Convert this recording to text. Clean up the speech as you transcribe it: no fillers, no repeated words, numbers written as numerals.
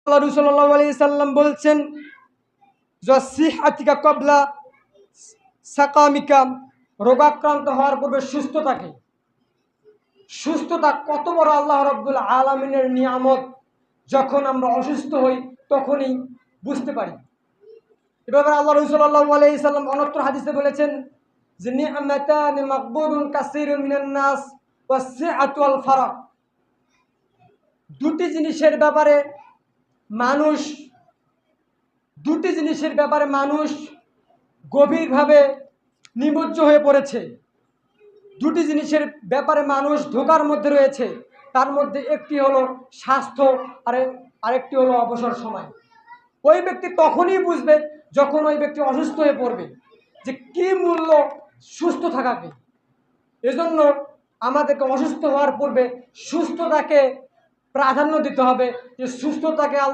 আল্লাহ সাল্লাল্লাহু আলাইহি সাল্লাম বলছেন, সিহাতিকা কবলা সাকামিকা, রোগাক্রান্ত হওয়ার পূর্বে সুস্থতা কত বড় আল্লাহ রাব্বুল আলামিনের নিয়ামত। যখন আমরা অসুস্থ হই তখনই বুঝতে পারি। এভাবে আল্লাহ সাল্লাল্লাহু আলাইহি সাল্লাম অন্যত্র হাদিসে বলেছেন যে নি'মাতানি মাকবুলুন কাসীরুন মিনান নাস ওয়াস-সিআতু ওয়াল ফারাগ। দুটি জিনিসের ব্যাপারে মানুষ গভীরভাবে নিমজ্জ হয়ে পড়েছে। দুটি জিনিসের ব্যাপারে মানুষ ধোঁকার মধ্যে রয়েছে। তার মধ্যে একটি হলো স্বাস্থ্য, আরেকটি হলো অবসর সময়। ওই ব্যক্তি তখনই বুঝবে যখন ওই ব্যক্তি অসুস্থ হয়ে পড়বে যে কি মূল্য সুস্থ থাকাকে। এজন্য আমাদেরকে অসুস্থ হওয়ার পূর্বে সুস্থতাকে প্রাধান্য দিতে হবে, যে সুস্থতাকে